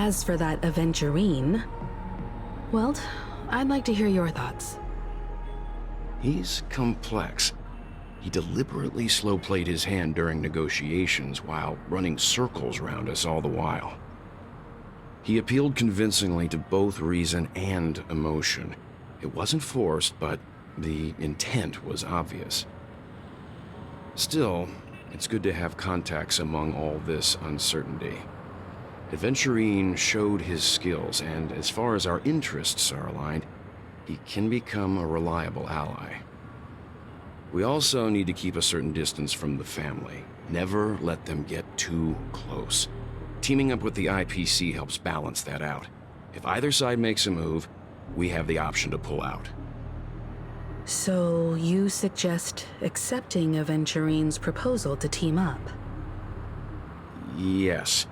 As for that Aventurine, well, I'd like to hear your thoughts. He's complex. He deliberately slow-played his hand during negotiations while running circles around us all the while. He appealed convincingly to both reason and emotion. It wasn't forced, but the intent was obvious. Still, it's good to have contacts among all this uncertainty. Aventurine showed his skills, and as far as our interests are aligned, he can become a reliable ally. We also need to keep a certain distance from the family. Never let them get too close. Teaming up with the IPC helps balance that out. If either side makes a move, we have the option to pull out. So you suggest accepting Aventurine's proposal to team up? Yes.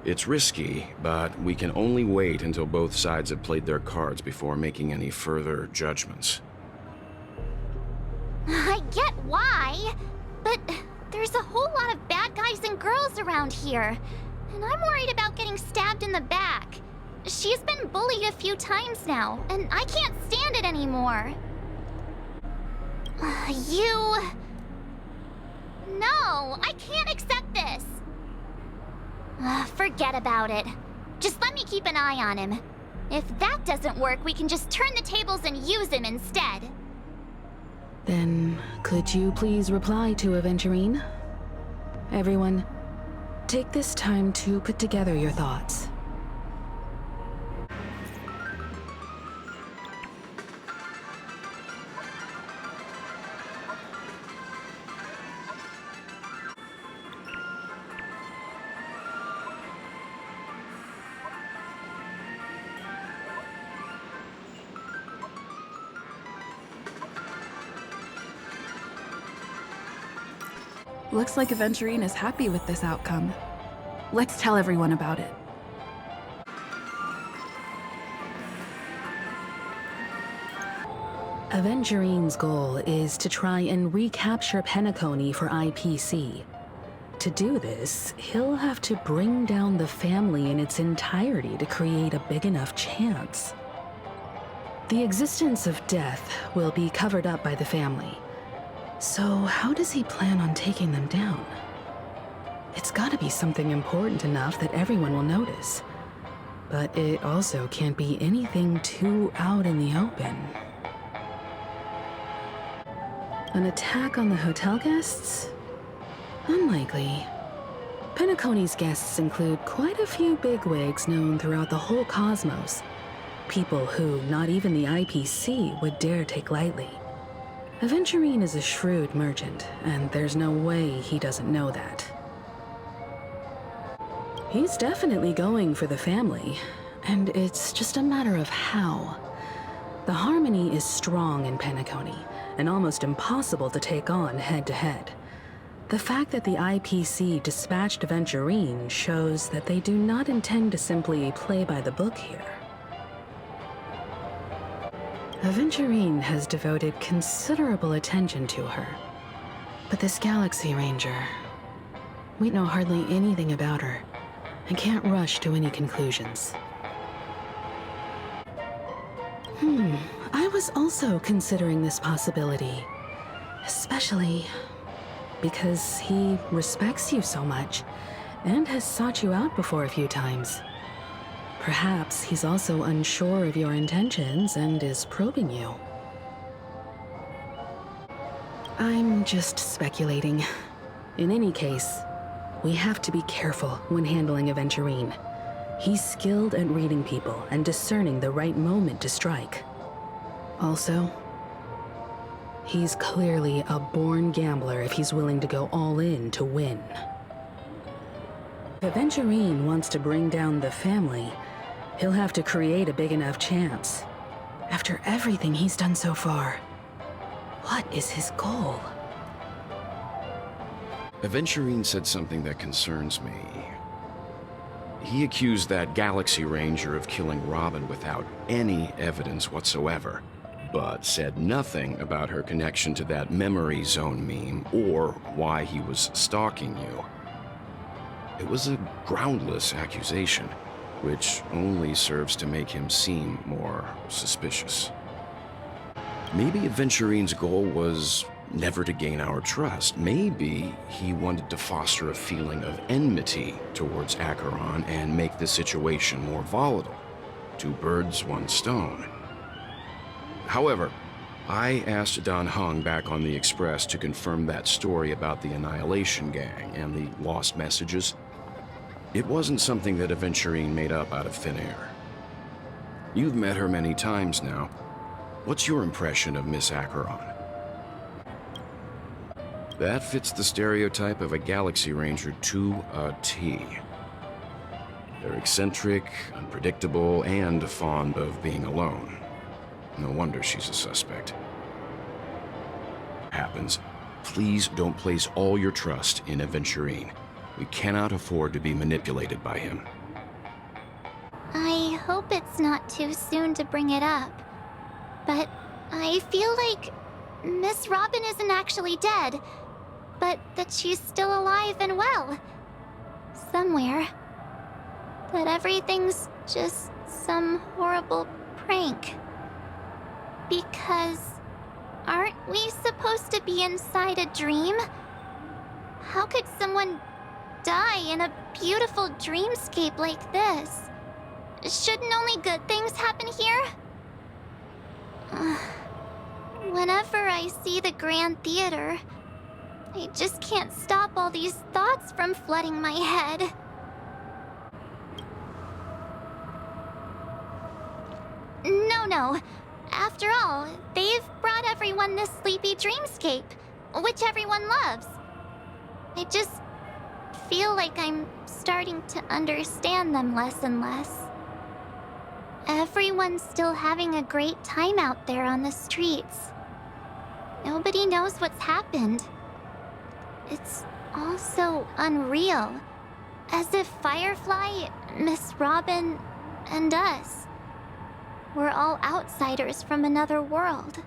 It's risky, but we can only wait until both sides have played their cards before making any further judgments. I get why, but there's a whole lot of bad guys and girls around here, and I'm worried about getting stabbed in the back. She's been bullied a few times now, and I can't stand it anymore. No, I can't accept this. Forget about it. Just let me keep an eye on him. If that doesn't work, we can just turn the tables and use him instead. Then, could you please reply to Aventurine? Everyone, take this time to put together your thoughts. Looks like Aventurine is happy with this outcome. Let's tell everyone about it. Aventurine's goal is to try and recapture Penacony for IPC. To do this, he'll have to bring down the family in its entirety to create a big enough chance. The existence of death will be covered up by the family. So how does he plan on taking them down? It's gotta be something important enough that everyone will notice. But it also can't be anything too out in the open. An attack on the hotel guests? Unlikely. Penacony's guests include quite a few bigwigs known throughout the whole cosmos. People who not even the IPC would dare take lightly. Aventurine is a shrewd merchant, and there's no way he doesn't know that. He's definitely going for the family, and it's just a matter of how. The harmony is strong in Penacony, and almost impossible to take on head-to-head. The fact that the IPC dispatched Aventurine shows that they do not intend to simply play by the book here. Aventurine has devoted considerable attention to her. But this Galaxy Ranger, we know hardly anything about her, and can't rush to any conclusions. I was also considering this possibility, especially because he respects you so much, and has sought you out before a few times. Perhaps he's also unsure of your intentions and is probing you. I'm just speculating. In any case, we have to be careful when handling Aventurine. He's skilled at reading people and discerning the right moment to strike. Also, he's clearly a born gambler if he's willing to go all in to win. If Aventurine wants to bring down the family, he'll have to create a big enough chance. After everything he's done so far, what is his goal? Aventurine said something that concerns me. He accused that Galaxy Ranger of killing Robin without any evidence whatsoever, but said nothing about her connection to that memory zone meme or why he was stalking you. It was a groundless accusation. which only serves to make him seem more suspicious. Maybe Adventurine's goal was never to gain our trust. Maybe he wanted to foster a feeling of enmity towards Acheron and make the situation more volatile. Two birds, one stone. However, I asked Don Hung back on the Express to confirm that story about the Annihilation Gang and the lost messages. It wasn't something that Aventurine made up out of thin air. You've met her many times now. What's your impression of Miss Acheron? That fits the stereotype of a Galaxy Ranger to a T. They're eccentric, unpredictable, and fond of being alone. No wonder she's a suspect. Happens. Please don't place all your trust in Aventurine. We cannot afford to be manipulated by him. I hope it's not too soon to bring it up, but I feel like Miss Robin isn't actually dead, but that she's still alive and well. Somewhere. That everything's just some horrible prank. Because aren't we supposed to be inside a dream? How could someone die in a beautiful dreamscape like this? Shouldn't only good things happen here? Whenever I see the Grand Theater, I just can't stop all these thoughts from flooding my head. No. After all, they've brought everyone this sleepy dreamscape, which everyone loves. I just feel like I'm starting to understand them less and less. Everyone's still having a great time out there on the streets. Nobody knows what's happened. It's all so unreal. As if Firefly, Miss Robin, and us we're all outsiders from another world.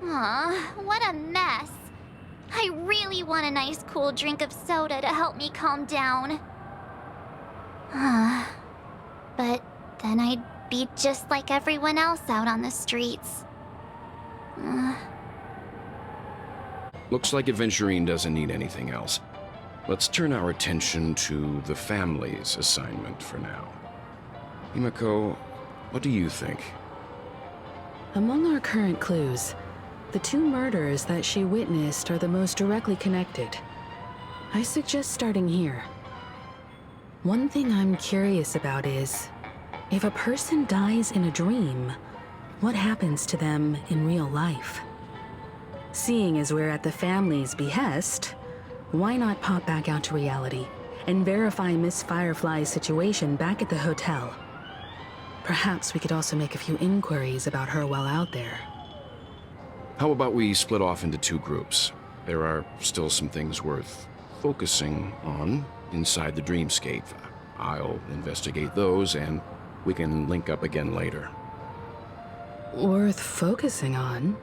Aw, what a mess. I really want a nice cool drink of soda to help me calm down. But then I'd be just like everyone else out on the streets. Looks like Aventurine doesn't need anything else. Let's turn our attention to the family's assignment for now. Himiko, what do you think? Among our current clues, the two murders that she witnessed are the most directly connected. I suggest starting here. One thing I'm curious about is, if a person dies in a dream, what happens to them in real life? Seeing as we're at the family's behest, why not pop back out to reality and verify Miss Firefly's situation back at the hotel? Perhaps we could also make a few inquiries about her while out there. How about we split off into two groups? There are still some things worth focusing on inside the dreamscape. I'll investigate those, and we can link up again later. Worth focusing on?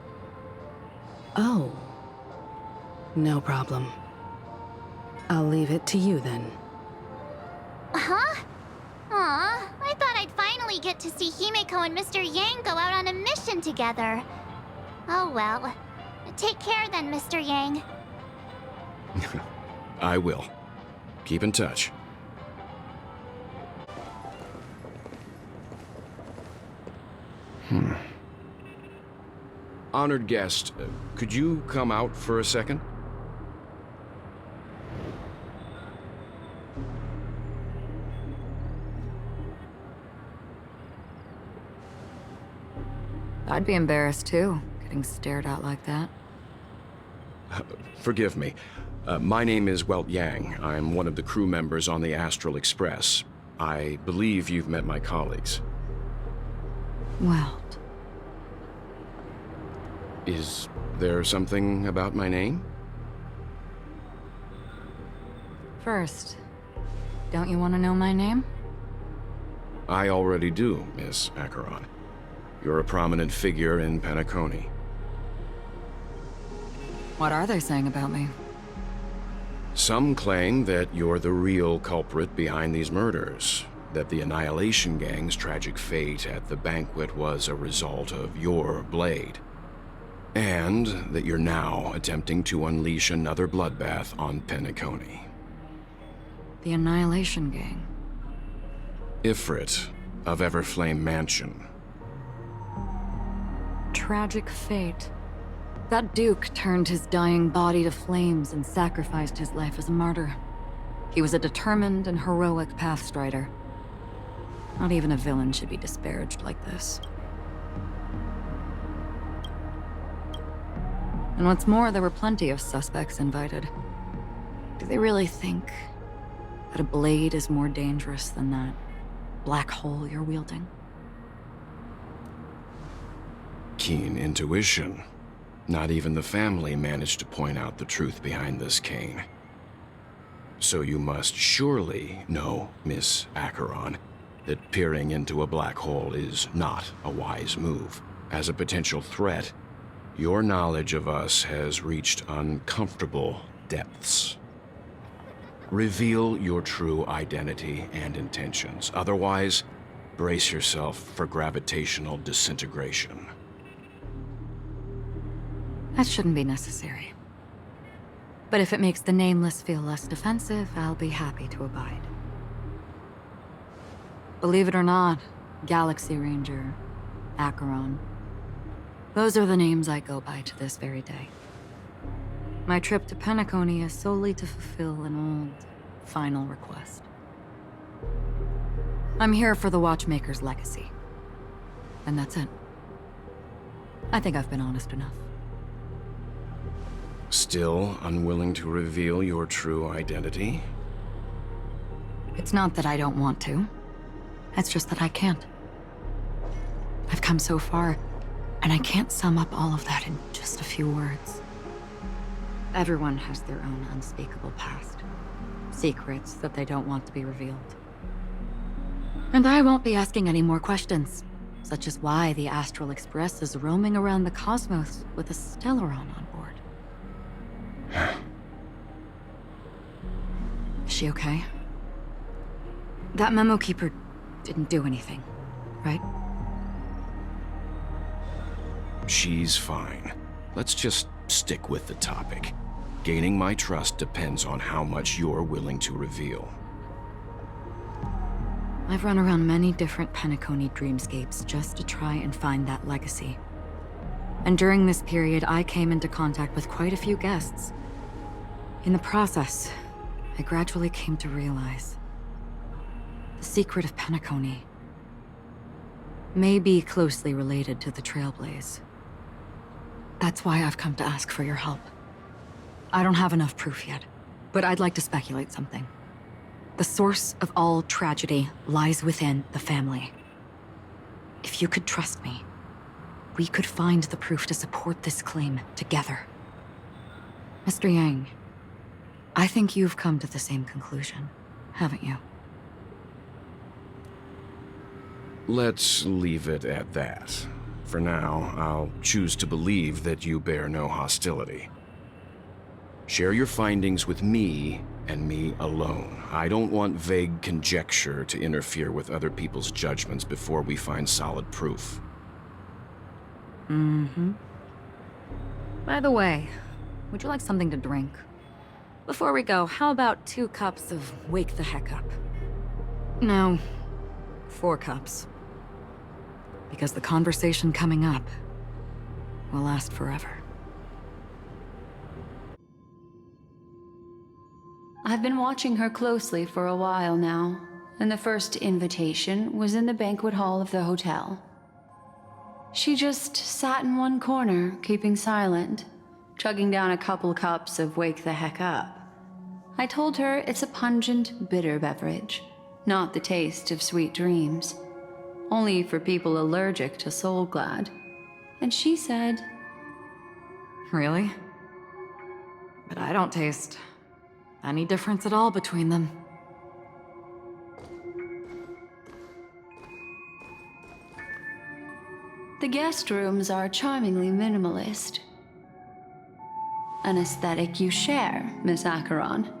Oh. No problem. I'll leave it to you then. Huh? Aw, I thought I'd finally get to see Himiko and Mr. Yang go out on a mission together. Oh well. Take care then, Mr. Yang. I will. Keep in touch. Honored guest, could you come out for a second? I'd be embarrassed too, getting stared at like that. Forgive me. My name is Welt Yang. I'm one of the crew members on the Astral Express. I believe you've met my colleagues. Well, Is there something about my name? first, don't you want to know my name? I already do, Miss Acheron. You're a prominent figure in Penacony. What are they saying about me? Some claim that you're the real culprit behind these murders. that the Annihilation Gang's tragic fate at the banquet was a result of your blade. And that you're now attempting to unleash another bloodbath on Penacony. The Annihilation Gang. Ifrit of Everflame Mansion. Tragic fate. That Duke turned his dying body to flames and sacrificed his life as a martyr. He was a determined and heroic pathstrider. Not even a villain should be disparaged like this. And what's more, there were plenty of suspects invited. Do they really think that a blade is more dangerous than that black hole you're wielding? Keen intuition. Not even the family managed to point out the truth behind this cane. So you must surely know, Miss Acheron, that peering into a black hole is not a wise move. As a potential threat, your knowledge of us has reached uncomfortable depths. Reveal your true identity and intentions. Otherwise, brace yourself for gravitational disintegration. That shouldn't be necessary. But if it makes the Nameless feel less defensive, I'll be happy to abide. Believe it or not, Galaxy Ranger, Acheron, those are the names I go by to this very day. My trip to Penacony is solely to fulfill an old, final request. I'm here for the Watchmaker's legacy. And that's it. I think I've been honest enough. Still unwilling to reveal your true identity? It's not that I don't want to. It's just that I can't. I've come so far, and I can't sum up all of that in just a few words. Everyone has their own unspeakable past. Secrets that they don't want to be revealed. And I won't be asking any more questions, such as why the Astral Express is roaming around the cosmos with a Stellaron on board. Is she okay? That memo keeper didn't do anything, right? She's fine. Let's just stick with the topic. Gaining my trust depends on how much you're willing to reveal. I've run around many different Penacony dreamscapes just to try and find that legacy. And during this period, I came into contact with quite a few guests. In the process, I gradually came to realize the secret of Penacony may be closely related to the Trailblaze. That's why I've come to ask for your help. I don't have enough proof yet, but I'd like to speculate something. The source of all tragedy lies within the family. If you could trust me, we could find the proof to support this claim together. Mr. Yang, I think you've come to the same conclusion, haven't you? Let's leave it at that. For now, I'll choose to believe that you bear no hostility. Share your findings with me, and me alone. I don't want vague conjecture to interfere with other people's judgments before we find solid proof. Mm-hmm. By the way, would you like something to drink? Before we go, how about 2 cups of Wake the Heck Up? No, 4 cups. Because the conversation coming up will last forever. I've been watching her closely for a while now, and the first invitation was in the banquet hall of the hotel. She just sat in one corner, keeping silent, chugging down a couple cups of Wake the Heck Up. I told her it's a pungent, bitter beverage, not the taste of sweet dreams. Only for people allergic to Soul Glad. And she said, Really? But I don't taste any difference at all between them. the guest rooms are charmingly minimalist. An aesthetic you share, Miss Acheron.